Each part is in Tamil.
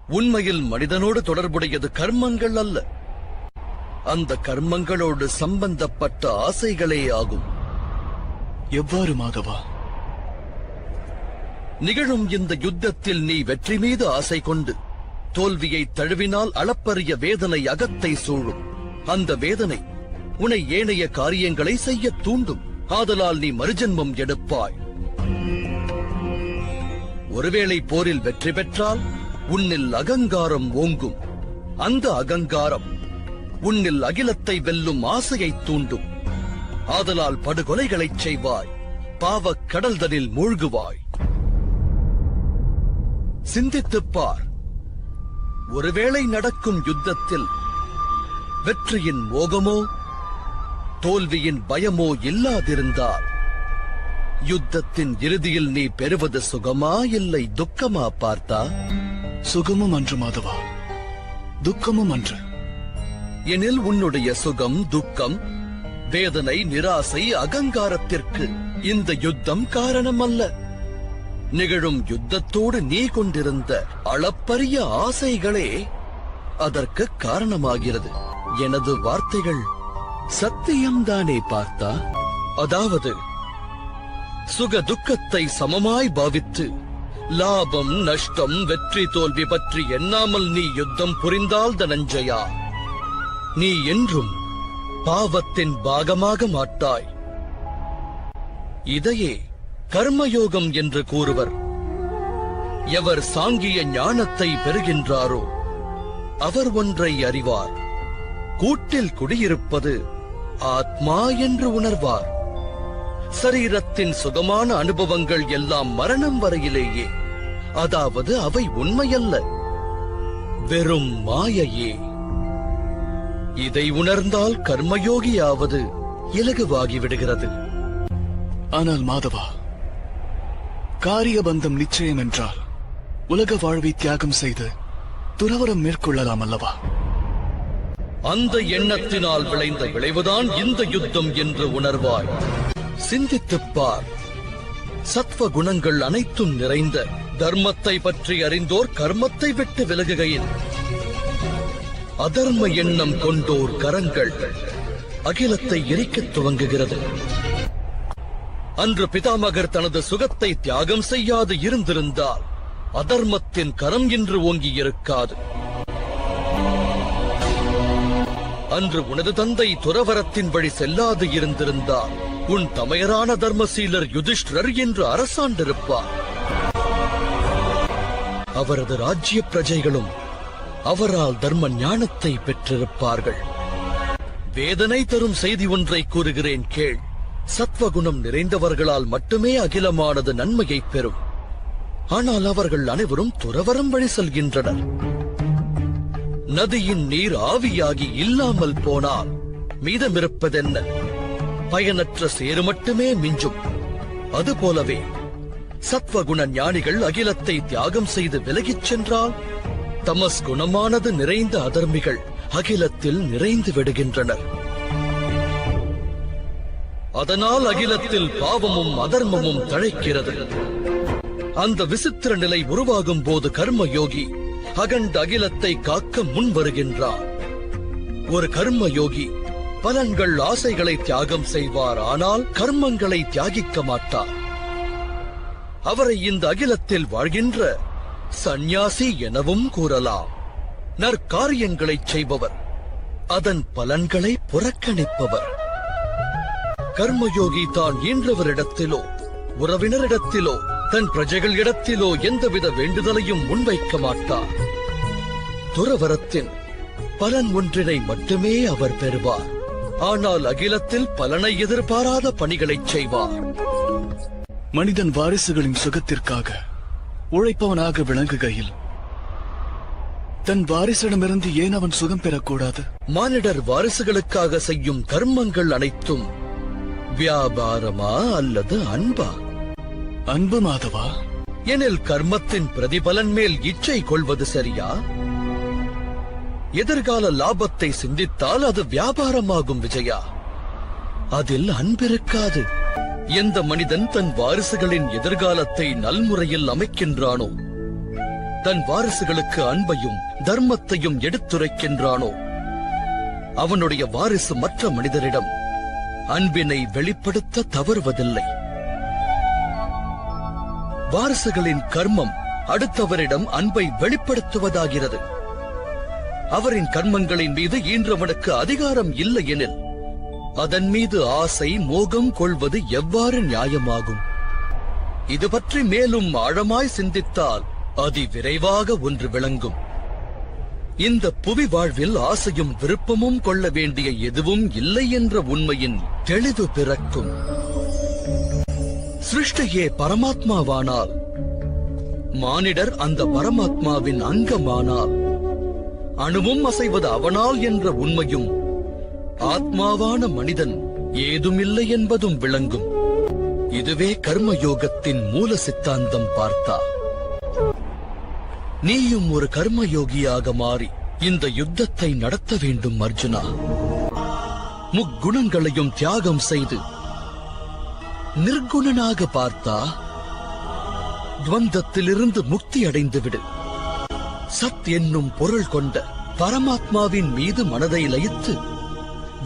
உண்மையில் மனிதனோடு தொடர்புடையது கர்மங்கள் அல்ல, அந்த கர்மங்களோடு சம்பந்தப்பட்ட ஆசைகளே ஆகும். எவ்வாறு மாதவா? நிகழும் இந்த யுத்தத்தில் நீ வெற்றி மீது ஆசை கொண்டு தோல்வியை தழுவினால் அளப்பரிய வேதனை அகத்தை சூழும். அந்த வேதனை உன்னை ஏனைய காரியங்களை செய்ய தூண்டும். ஆதலால் நீ மறுஜன்மம் எடுப்பாய். ஒருவேளை போரில் வெற்றி பெற்றால் உன்னில் அகங்காரம் ஓங்கும். அந்த அகங்காரம் உன்னில் அகிலத்தை வெல்லும் ஆசையை தூண்டும். ஆதலால் படுகொலைகளைச் செய்வாய், பாவக் கடல்தனில் மூழ்குவாய். சிந்தித்துப் பார், ஒருவேளை நடக்கும் யுத்தத்தில் வெற்றியின் மோகமோ தோல்வியின் பயமோ இல்லாதிருந்தால் யுத்தத்தின் இறுதியில் நீ பெறுவது சுகமா இல்லை துக்கமா பார்த்தா? சுகமும் அன்று மாதவா, துக்கமும் அன்று. எனில் உன்னுடைய சுகம், துக்கம், வேதனை, நிராசை, அகங்காரத்திற்கு இந்த யுத்தம் காரணம் அல்ல. நிகழும் யுத்தத்தோடு நீ கொண்டிருந்த அளப்பரிய ஆசைகளே அதற்கு காரணமாகிறது. எனது வார்த்தைகள் சத்தியம்தானே பார்த்தா? அதாவது சுக துக்கத்தை சமமாய் பாவித்து லாபம் நஷ்டம் வெற்றி தோல்வி பற்றி எண்ணாமல் நீ யுத்தம் புரிந்தால் தனஞ்சயா, நீ என்றும் பாவத்தின் பாகமாக மாட்டாய். இதையே கர்மயோகம் என்று கூறுவர். எவர் சாங்கிய ஞானத்தை பெறுகின்றாரோ அவர் ஒன்றை அறிவார். கூட்டில் குடியிருப்பது ஆத்மா என்று உணர்வார். சரீரத்தின் சுகமான அனுபவங்கள் எல்லாம் மரணம் வரையிலேயே, அதாவது அவை உண்மையல்ல, வெறும் மாயையே. இதை உணர்ந்தால் கர்மயோகியாவது இலகுவாகிவிடுகிறது. ஆனால் மாதவா, காரியபந்தம் நிச்சயம் என்றால் உலக வாழ்வை தியாகம் செய்து துறவரம் மேற்கொள்ளலாம் அல்லவா? அந்த எண்ணத்தினால் விளைந்த விளைவுதான் இந்த யுத்தம் என்று உணர்வாய். சிந்தித்துப் பார், சத்வ குணங்கள் அனைத்தும் நிறைந்த தர்மத்தை பற்றி அறிந்தோர் கர்மத்தை விட்டு விலகுகையில், அதர்ம எண்ணம் கொண்டோர் கரங்கள் அகிலத்தை எரிக்கத் துவங்குகிறது. அன்று பிதாமகர் தனது சுகத்தை தியாகம் செய்யாது இருந்திருந்தால் அதர்மத்தின் கரம் இன்று ஓங்கியிருக்காது. அன்று உனது தந்தை துறவரத்தின் வழி செல்லாது இருந்திருந்தால் உன் தமையரான தர்மசீலர் யுதிஷ்டர் என்று அரசாண்டிருப்பார். அவரது ராஜ்ய பிரஜைகளும் அவரால் தர்ம ஞானத்தை பெற்றிருப்பார்கள். வேதனை தரும் செய்தி ஒன்றை கூறுகிறேன் கேள். சத்வகுணம் நிறைந்தவர்களால் மட்டுமே அகிலமானது நன்மையை பெறும். ஆனால் அவர்கள் அனைவரும் துறவரம் வழி செல்கின்றனர். நதியின் நீர் ஆவியாகி இல்லாமல் போனால் மீதமிருப்பதென்ன? பயனற்ற சேறு மட்டுமே மிஞ்சும். அதுபோலவே சத்வகுண ஞானிகள் அகிலத்தை தியாகம் செய்து விலகிச் சென்றால் தமஸ் குணமானது நிறைந்த அதர்மிகள் அகிலத்தில் நிறைந்து விடுகின்றனர். அதனால் அகிலத்தில் பாவமும் அதர்மமும் தழைக்கிறது. அந்த விசித்திர நிலை உருவாகும் போது கர்மயோகி அகண்ட அகிலத்தை காக்க முன் வருகின்றார். ஒரு கர்மயோகி பலன்கள் ஆசைகளை தியாகம் செய்வார், ஆனால் கர்மங்களை தியாகிக்க மாட்டார். அவரை இந்த அகிலத்தில் வாழ்கின்ற சந்நியாசி எனவும் கூறலாம். நற்காரியங்களைச் செய்பவர், அதன் பலன்களை புறக்கணிப்பவர். கர்மயோகி தான் ஈன்றவரிடத்திலோ உறவினரிடத்திலோ தன் பிரஜைகள் இடத்திலோ எந்தவித வேண்டுதலையும் முன்வைக்க மாட்டார். துறவரத்தின் பலன் ஒன்றினை மட்டுமே அவர் பெறுவார். ஆனால் அகிலத்தில் பலனை எதிர்பாராத பணிகளைச் செய்வார். மனிதன் வாரிசுகளின் சுகத்திற்காக உழைப்பவனாக விளங்குகையில் தன் வாரிசிடமிருந்து ஏன் அவன் சுகம் பெறக்கூடாது? மானிடர் வாரிசுகளுக்காக செய்யும் கர்மங்கள் அனைத்தும் வியாபாரமா அல்லது அன்பா? அன்பு மாதவா. எனில் கர்மத்தின் பிரதிபலன் மேல் இச்சை கொள்வது சரியா? எதிர்கால லாபத்தை சிந்தித்தால் அது வியாபாரமாகும் விஜயா. அதில் அன்பிருக்காது. எந்த மனிதன் தன் வாரிசுகளின் எதிர்காலத்தை நல்முறையில் அமைக்கின்றானோ தன் வாரிசுகளுக்கு அன்பையும் தர்மத்தையும் எடுத்துரைக்கின்றானோ அவனுடைய வாரிசு மற்ற மனிதரிடம் அன்பினை வெளிப்படுத்த தவறுவதில்லை. வாரிசுகளின் கர்மம் அடுத்தவரிடம் அன்பை வெளிப்படுத்துவதாகிறது. அவரின் கர்மங்களின் மீது ஈன்றவனுக்கு அதிகாரம் இல்லை எனில் அதன் மீது ஆசை மோகம் கொள்வது எவ்வாறு நியாயமாகும்? இது பற்றி மேலும் ஆழமாய் சிந்தித்தால் அதிவிரைவாக ஒன்று விளங்கும். இந்த புவி வாழ்வில் ஆசையும் விருப்பமும் கொள்ள வேண்டிய எதுவும் இல்லை என்ற உண்மையின் தெளிவு பிறக்கும். சிருஷ்டியே பரமாத்மாவானால், மானிடர் அந்த பரமாத்மாவின் அங்கமானால், அணுவும் அசைவது அவனால் என்ற உண்மையும், ஆத்மாவான மனிதன் ஏதுமில்லை என்பதும் விளங்கும். இதுவே கர்மயோகத்தின் மூல சித்தாந்தம். பார்த்தா நீயும் ஒரு கர்மயோகியாக மாறி இந்த யுத்தத்தை நடத்த வேண்டும் அர்ஜுனா. முக்குணங்களையும் தியாகம் செய்து நிர்குணனாக பார்த்தா துவந்தத்திலிருந்து முக்தி அடைந்து விடு. சத் என்னும் பொருள் கொண்ட பரமாத்மாவின் மீது மனதை லயித்து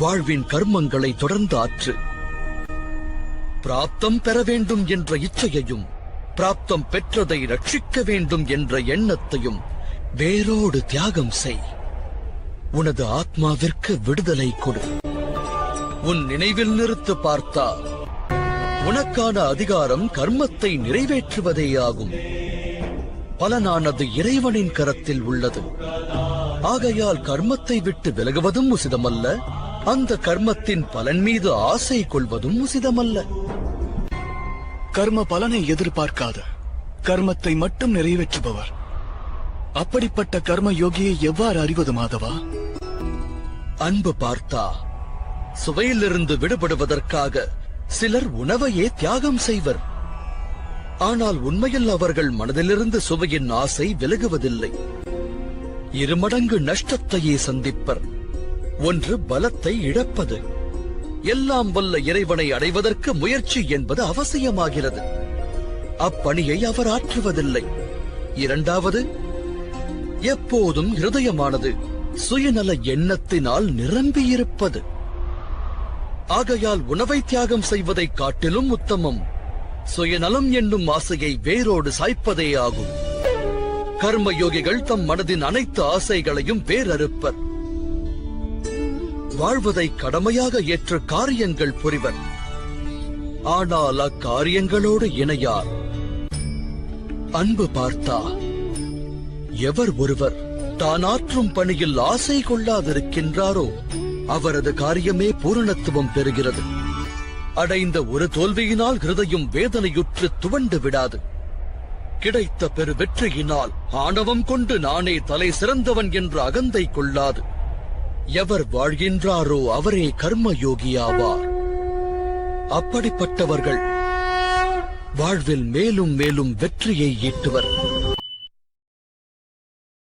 வாழ்வின் கர்மங்களை தொடர்ந்து ஆற்று. பிராப்தம் பெற வேண்டும் என்ற இச்சையையும் பிராப்தம் பெற்றதை ரட்சிக்க வேண்டும் என்ற எண்ணத்தையும் வேரோடு தியாகம் செய். உனது ஆத்மாவிற்கு விடுதலை கொடு. உன் நினைவில் நிறுத்து பார்த்தா உனக்கான அதிகாரம் கர்மத்தை நிறைவேற்றுவதேயாகும். பலனானது இறைவனின் கரத்தில் உள்ளது. ஆகையால் கர்மத்தை விட்டு விலகுவதும் உசிதமல்ல, அந்த கர்மத்தின் பலன் மீது ஆசை கொள்வதும் உசிதமல்ல. கர்ம பலனை எதிர்பார்க்காத கர்மத்தை மட்டும் நிறைவேற்றுபவர். அப்படிப்பட்ட கர்ம யோகியை எவ்வாறு அறிவது மாதவா? அன்பு பார்த்தா சுவையிலிருந்து விடுபடுவதற்காக சிலர் உணவையே தியாகம் செய்வர். ஆனால் உண்மையில் அவர்கள் மனதிலிருந்து சுவையின் ஆசை விலகுவதில்லை. இருமடங்கு நஷ்டத்தையே சந்திப்பர். ஒன்று பலத்தை இழப்பது. எல்லாம் வல்ல இறைவனை அடைவதற்கு முயற்சி என்பது அவசியமாகிறது. அப்பணியை அவர் ஆற்றுவதில்லை. இரண்டாவது, எப்போதும் இருதயமானது சுயநல எண்ணத்தினால் நிரம்பியிருப்பது. ஆகையால் உணவை தியாகம் செய்வதை காட்டிலும் உத்தமம் சுயநலம் என்னும் ஆசையை வேரோடு சாய்ப்பதே ஆகும். கர்மயோகிகள் தம் மனதின் அனைத்து ஆசைகளையும் வேரறுப்பர். வாழ்வதை கடமையாக ஏற்ற காரியங்கள் புரிவர். ஆனால் அக்காரியங்களோடு இணையார். அன்பு பார்த்தா எவர் ஒருவர் தான் ஆற்றும் பணியில் ஆசை கொள்ளாதிருக்கின்றாரோ அவரது காரியமே பூரணத்துவம் பெறுகிறது. அடைந்த ஒரு தோல்வியினால் ஹிருதயம் வேதனையுற்று துவண்டு விடாது. கிடைத்த பெரு வெற்றியினால் ஆணவம் கொண்டு நானே தலை சிறந்தவன் என்ற அகந்தை கொள்ளாது. எவர் வாழ்கின்றாரோ அவரே கர்மயோகியாவார். அப்படிப்பட்டவர்கள் வாழ்வில் மேலும் மேலும் வெற்றியை ஈட்டுவர்.